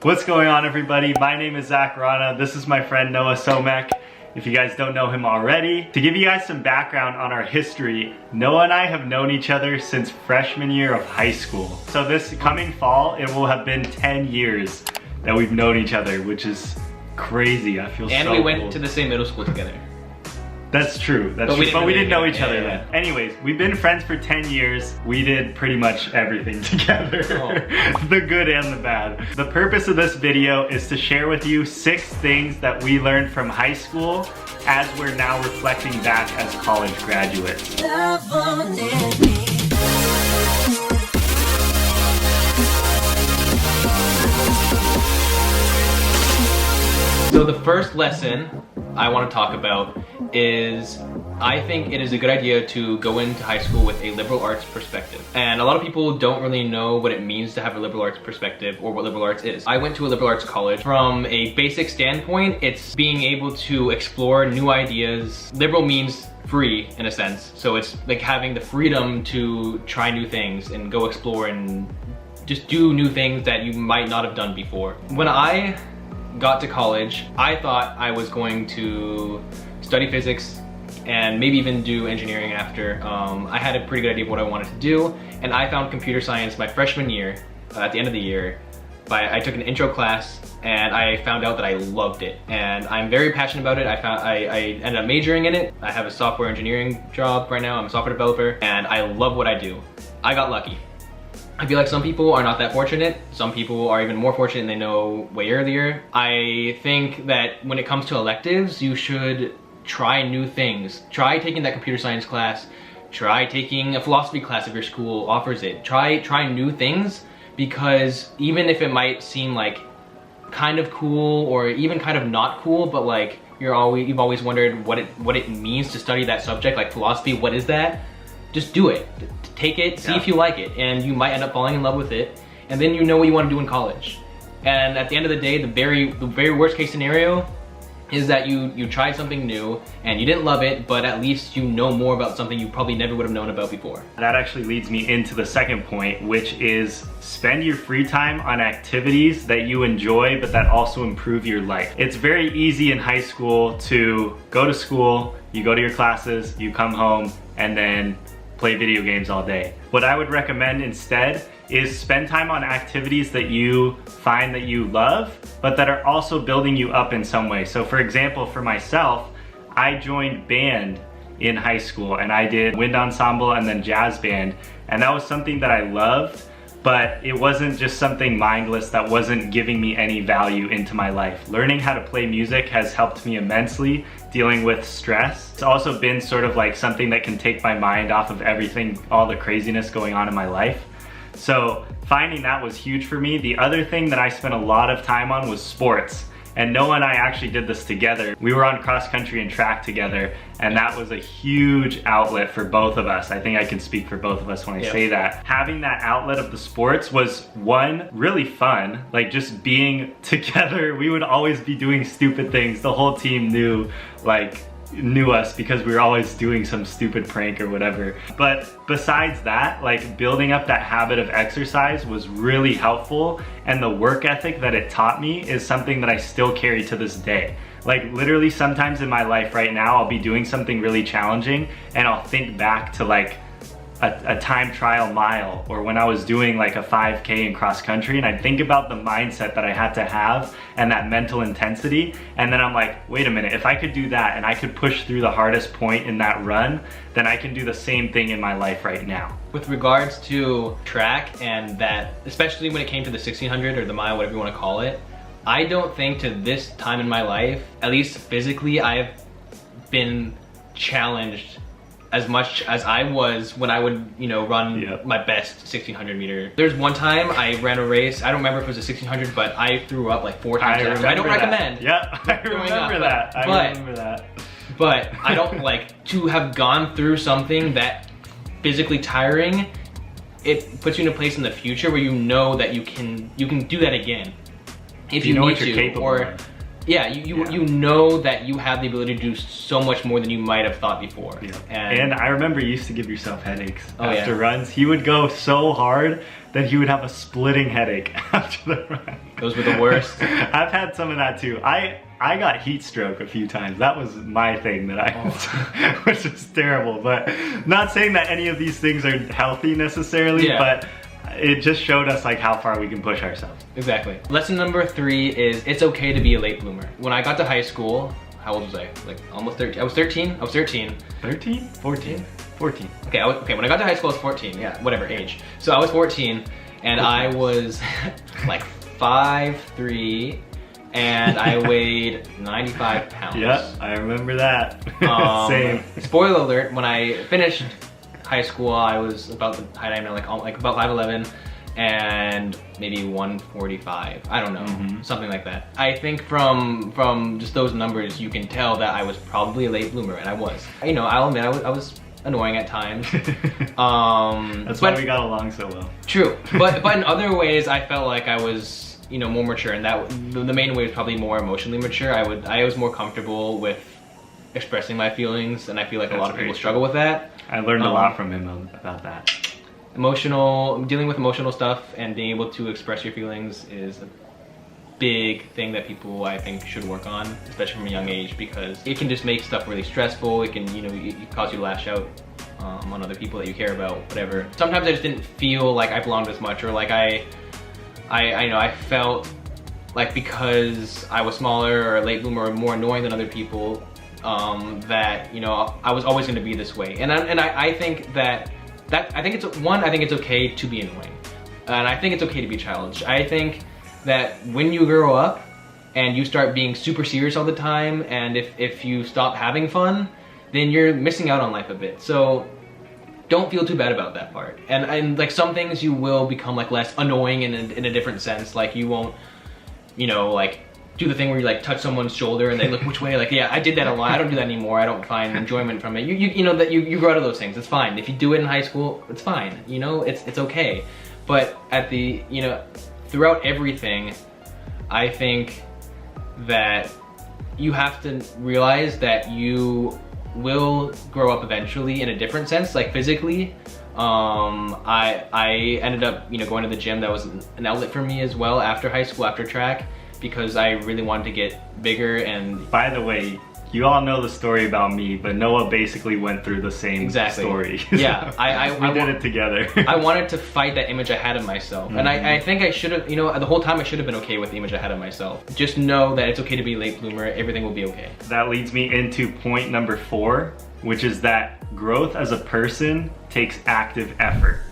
What's going on, everybody? My name is Zach Rana. This is my friend Noah Somek, if you guys don't know him already. To give you guys some background on our history, Noah and I have known each other since freshman year of high school. So this coming fall, it will have been 10 years that we've known each other, which is crazy. I feel so And we went cool. to the same middle school together. That's true, but we didn't know each other then. Anyways, we've been friends for 10 years. We did pretty much everything together. The good and the bad. The purpose of this video is to share with you 6 things that we learned from high school as we're now reflecting back as college graduates. So the first lesson I want to talk about is I think it is a good idea to go into high school with a liberal arts perspective. And a lot of people don't really know what it means to have a liberal arts perspective or what liberal arts is. I went to a liberal arts college. From a basic standpoint, it's being able to explore new ideas. Liberal means free in a sense. So it's like having the freedom to try new things and go explore and just do new things that you might not have done before. When I got to college, I thought I was going to study physics and maybe even do engineering after. I had a pretty good idea of what I wanted to do, and I found computer science my freshman year. At the end of the year, I took an intro class and I found out that I loved it, and I'm very passionate about it. I ended up majoring in it. I have a software engineering job right now. I'm a software developer and I love what I do. I got lucky. I feel like some people are not that fortunate. Some people are even more fortunate and they know way earlier. I think that when it comes to electives, you should try new things. Try taking that computer science class. Try taking a philosophy class if your school offers it. Try new things, because even if it might seem like kind of cool or even kind of not cool, but like you've always wondered what it means to study that subject, like philosophy, what is that? Just do it. Take it, see if you like it, and you might end up falling in love with it, and then you know what you want to do in college. And at the end of the day, the very worst case scenario is that you tried something new and you didn't love it, but at least you know more about something you probably never would have known about before. That actually leads me into the second point, which is spend your free time on activities that you enjoy but that also improve your life. It's very easy in high school to go to school, you go to your classes, you come home, and then play video games all day. What I would recommend instead is spend time on activities that you find that you love, but that are also building you up in some way. So for example, for myself, I joined band in high school and I did wind ensemble and then jazz band. And that was something that I loved, but it wasn't just something mindless that wasn't giving me any value into my life. Learning how to play music has helped me immensely dealing with stress. It's also been sort of like something that can take my mind off of everything, all the craziness going on in my life. So finding that was huge for me. The other thing that I spent a lot of time on was sports. And Noah and I actually did this together. We were on cross country and track together, and that was a huge outlet for both of us. I think I can speak for both of us when I say that. Having that outlet of the sports was, one, really fun. Like just being together, we would always be doing stupid things. The whole team knew us because we were always doing some stupid prank or whatever. But besides that, like building up that habit of exercise was really helpful, and the work ethic that it taught me is something that I still carry to this day. Like literally sometimes in my life right now, I'll be doing something really challenging and I'll think back to like a time trial mile, or when I was doing like a 5K in cross country, and I'd think about the mindset that I had to have and that mental intensity, and then I'm like, wait a minute, if I could do that and I could push through the hardest point in that run, then I can do the same thing in my life right now. With regards to track and that, especially when it came to the 1600 or the mile, whatever you want to call it, I don't think to this time in my life, at least physically, I've been challenged as much as I was when I would, run my best 1600 meter. There's one time I ran a race, I don't remember if it was a 1600, but I threw up like 4 times. I don't recommend. Yep, I remember that. But I don't like to have gone through something that physically tiring. It puts you in a place in the future where you know that you can do that again if you know need what you're to, capable or of. Yeah, you know that you have the ability to do so much more than you might have thought before. Yeah. And I remember you used to give yourself headaches after yeah. runs. He would go so hard that he would have a splitting headache after the run. Those were the worst. I've had some of that too. I got heat stroke a few times. That was my thing that which was terrible. But not saying that any of these things are healthy necessarily, but it just showed us like how far we can push ourselves. Exactly. Lesson number 3 is it's okay to be a late bloomer. When I got to high school, how old was I? Like almost 13. I was 13. 13? 14? 14. Okay, when I got to high school I was 14. Yeah, whatever age. So I was 14 and I was like 5'3", and I weighed 95 pounds. Yep, I remember that. Same. Spoiler alert, when I finished high school, I was about the height I am now, like about 5'11", and maybe 145. I don't know, something like that. I think from just those numbers, you can tell that I was probably a late bloomer, and I was. You know, I'll admit I was annoying at times. That's why we got along so well. True, but in other ways, I felt like I was, you know, more mature, and that the main way was probably more emotionally mature. I was more comfortable with expressing my feelings, and I feel like a lot of people struggle with that. I learned a lot from him about that. Dealing with emotional stuff and being able to express your feelings is a big thing that people, I think, should work on, especially from a young age, because it can just make stuff really stressful. It can, you know, it cause you to lash out on other people that you care about, whatever. Sometimes I just didn't feel like I belonged as much, or like I felt like because I was smaller or a late bloomer or more annoying than other people, that, you know, I was always going to be this way. And I think I think it's okay to be annoying, and I think it's okay to be childish. I think that when you grow up and you start being super serious all the time, and if you stop having fun, then you're missing out on life a bit. So don't feel too bad about that part. And like some things you will become like less annoying in a different sense. Like you won't, you know, like do the thing where you like touch someone's shoulder and they look which way. Like, yeah, I did that a lot. I don't do that anymore. I don't find enjoyment from it. You know that you grow out of those things. It's fine. If you do it in high school, it's fine. You know, it's okay. But at the, you know, throughout everything, I think that you have to realize that you will grow up eventually in a different sense, like physically. I ended up, you know, going to the gym. That was an outlet for me as well after high school, after track, because I really wanted to get bigger. And by the way, you all know the story about me, but Noah basically went through the same story. Yeah, we did it together. I wanted to fight that image I had of myself. And I think I should have, you know, the whole time I should have been okay with the image I had of myself. Just know that it's okay to be a late bloomer. Everything will be okay. That leads me into point number 4, which is that growth as a person takes active effort.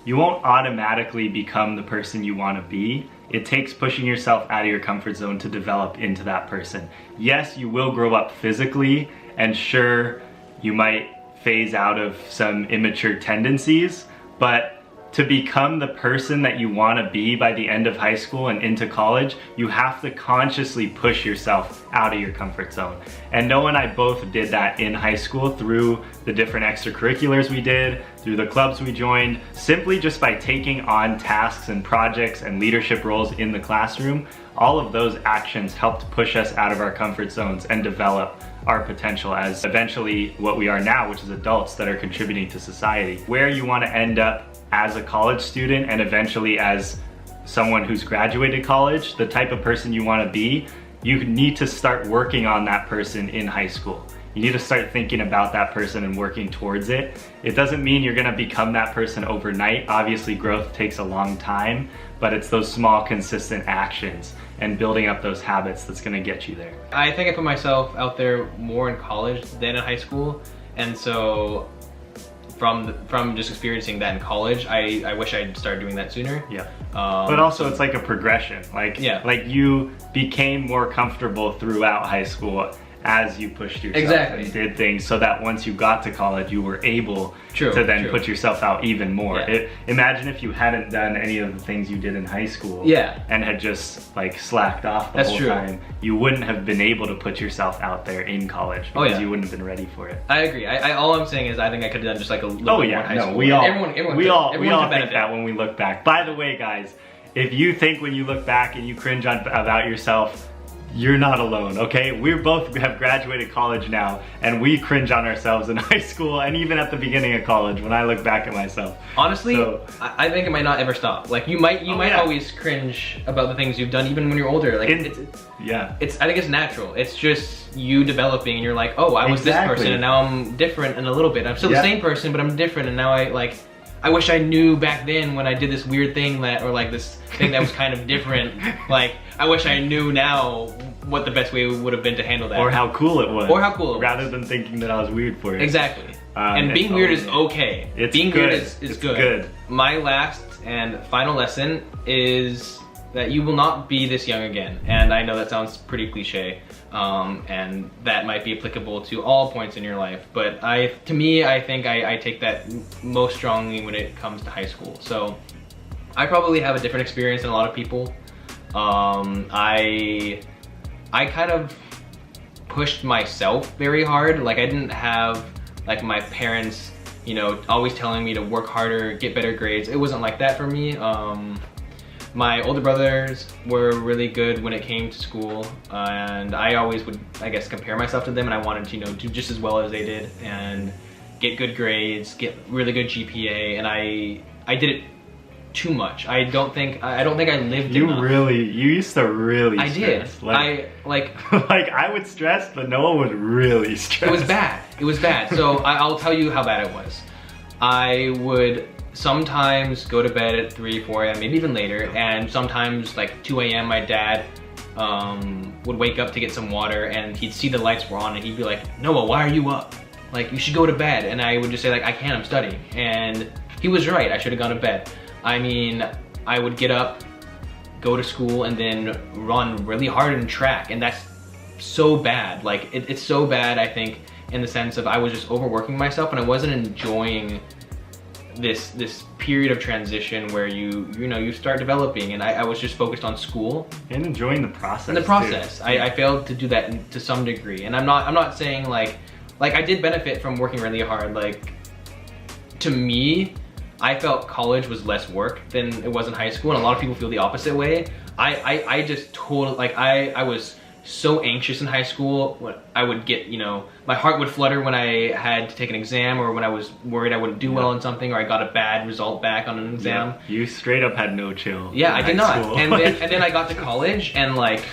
You won't automatically become the person you want to be. It takes pushing yourself out of your comfort zone to develop into that person. Yes, you will grow up physically, and sure, you might phase out of some immature tendencies, but to become the person that you want to be by the end of high school and into college, you have to consciously push yourself out of your comfort zone. And Noah and I both did that in high school through the different extracurriculars we did, through the clubs we joined, simply just by taking on tasks and projects and leadership roles in the classroom. All of those actions helped push us out of our comfort zones and develop our potential as eventually what we are now, which is adults that are contributing to society. Where you want to end up as a college student and eventually as someone who's graduated college, the type of person you want to be, you need to start working on that person in high school. You need to start thinking about that person and working towards it. It doesn't mean you're gonna become that person overnight. Obviously, growth takes a long time, but it's those small, consistent actions and building up those habits that's gonna get you there. I think I put myself out there more in college than in high school, and so from just experiencing that in college, I wish I'd started doing that sooner. Yeah. But also it's like a progression. Like you became more comfortable throughout high school as you pushed yourself and did things, so that once you got to college, you were able to then put yourself out even more. Yeah. Imagine if you hadn't done any of the things you did in high school and had just like slacked off the whole time, you wouldn't have been able to put yourself out there in college because you wouldn't have been ready for it. I agree. All I'm saying is I think I could have done just like a little bit more in high school. We all think that when we look back. By the way, guys, if you think when you look back and you cringe about yourself, you're not alone, okay? We both have graduated college now, and we cringe on ourselves in high school and even at the beginning of college when I look back at myself. Honestly, so, I think it might not ever stop. Like you might always cringe about the things you've done even when you're older. Like I think it's natural. It's just you developing and you're like, oh, I was this person and now I'm different in a little bit. I'm still the same person, but I'm different, and now I wish I knew back then when I did this weird thing or like this thing that was kind of different. Like, I wish I knew now what the best way would have been to handle that. Or how cool it was. Or how cool it was. Rather than thinking that I was weird for it. Exactly. And being weird is okay. Being weird is good. My last and final lesson is that you will not be this young again. And I know that sounds pretty cliche. And that might be applicable to all points in your life, but to me, I think I take that most strongly when it comes to high school. So I probably have a different experience than a lot of people. I kind of pushed myself very hard. Like I didn't have like my parents, you know, always telling me to work harder, get better grades. It wasn't like that for me. My older brothers were really good when it came to school, and I always would, I guess, compare myself to them, and I wanted to, you know, do just as well as they did and get good grades, get really good GPA, and I did it too much. I don't think I lived enough. You used to really stress. I did. Like I would stress, but no one would really stress. It was bad. It was bad. So I'll tell you how bad it was. I would sometimes go to bed at 3, 4 a.m., maybe even later, and sometimes like 2 a.m. my dad would wake up to get some water, and he'd see the lights were on and he'd be like, Noah, why are you up? Like, you should go to bed. And I would just say like, I can't, I'm studying. And he was right, I should have gone to bed. I mean, I would get up, go to school, and then run really hard in track, and that's so bad. Like, it's so bad, I think, in the sense of I was just overworking myself and I wasn't enjoying this period of transition where you start developing, and I was just focused on school and enjoying the process. And the process, I failed to do that to some degree, and I'm not saying like I did benefit from working really hard. Like, to me, I felt college was less work than it was in high school, and a lot of people feel the opposite way. I just totally, like, I was so anxious in high school. When I would get, you know, my heart would flutter when I had to take an exam, or when I was worried I wouldn't do well in something, or I got a bad result back on an exam. Yeah. You straight up had no chill. Yeah, I did not. And then I got to college, and like,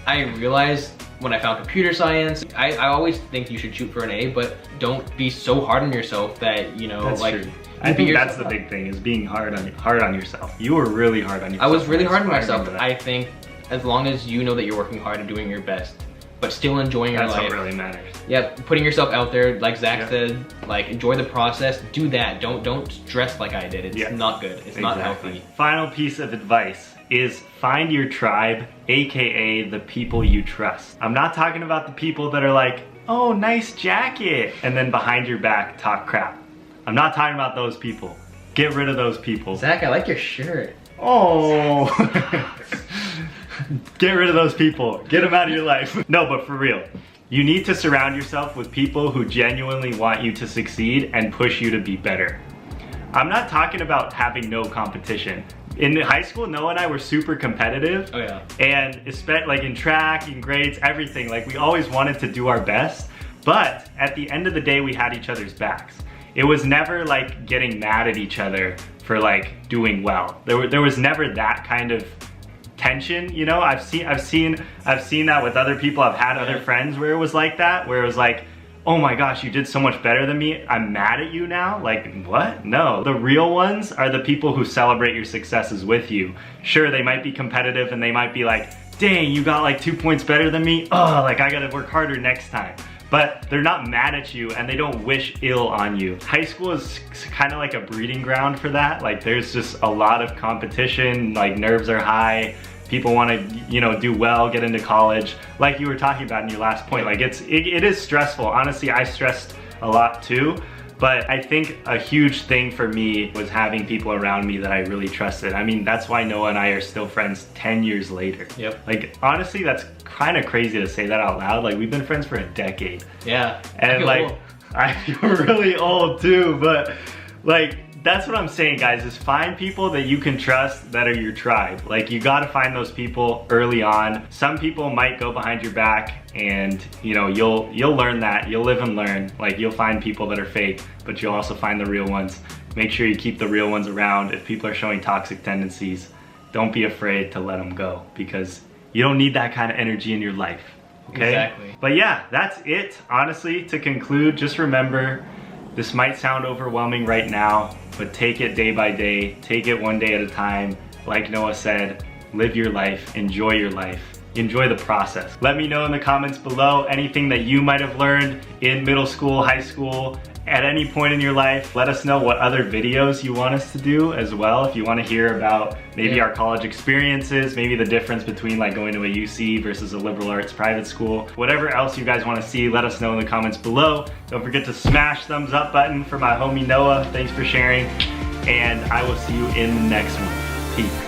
I realized when I found computer science, I always think you should shoot for an A, but don't be so hard on yourself that, you know, that's like, true. I think that's the big thing, is being hard on yourself. You were really hard on yourself. I was really hard on myself. I think as long as you know that you're working hard and doing your best, but still enjoying your life. That's what really matters. Yeah, putting yourself out there, like Zach said, like, enjoy the process, do that. Don't stress like I did. It's not good. It's not healthy. Final piece of advice is find your tribe, aka the people you trust. I'm not talking about the people that are like, oh, nice jacket, and then behind your back talk crap. I'm not talking about those people. Get rid of those people. Zach, I like your shirt. Oh. Get rid of those people. Get them out of your life. No, but for real, you need to surround yourself with people who genuinely want you to succeed and push you to be better. I'm not talking about having no competition. In high school, Noah and I were super competitive. Oh yeah. And especially like in track, in grades, everything. Like, we always wanted to do our best, but at the end of the day, we had each other's backs. It was never like getting mad at each other for like doing well. There was never that kind of tension, you know. I've seen that with other people. I've had other friends where it was like that, where it was like, oh my gosh, you did so much better than me, I'm mad at you now. Like, what? No, the real ones are the people who celebrate your successes with you. Sure, they might be competitive and they might be like, dang, you got like 2 points better than me, oh, like I gotta work harder next time. But they're not mad at you and they don't wish ill on you. High school is kind of like a breeding ground for that. Like, there's just a lot of competition, like nerves are high. People want to, you know, do well, get into college. Like you were talking about in your last point, like it is stressful. Honestly, I stressed a lot too. But I think a huge thing for me was having people around me that I really trusted. I mean, that's why Noah and I are still friends 10 years later. Yep. Like, honestly, that's kind of crazy to say that out loud. Like, we've been friends for a decade. Yeah. And like, I feel really old too, but like, that's what I'm saying, guys, is find people that you can trust that are your tribe. Like, you gotta find those people early on. Some people might go behind your back, and you know, you'll learn that. You'll live and learn. Like, you'll find people that are fake, but you'll also find the real ones. Make sure you keep the real ones around. If people are showing toxic tendencies, don't be afraid to let them go, because you don't need that kind of energy in your life. Okay? Exactly. But yeah, that's it. Honestly, to conclude, just remember, this might sound overwhelming right now, but take it day by day. Take it one day at a time. Like Noah said, live your life, enjoy your life. Enjoy the process. Let me know in the comments below anything that you might have learned in middle school, high school, at any point in your life. Let us know what other videos you want us to do as well. If you want to hear about maybe our college experiences, maybe the difference between like going to a UC versus a liberal arts private school. Whatever else you guys want to see, let us know in the comments below. Don't forget to smash thumbs up button for my homie Noah. Thanks for sharing, and I will see you in the next one. Peace.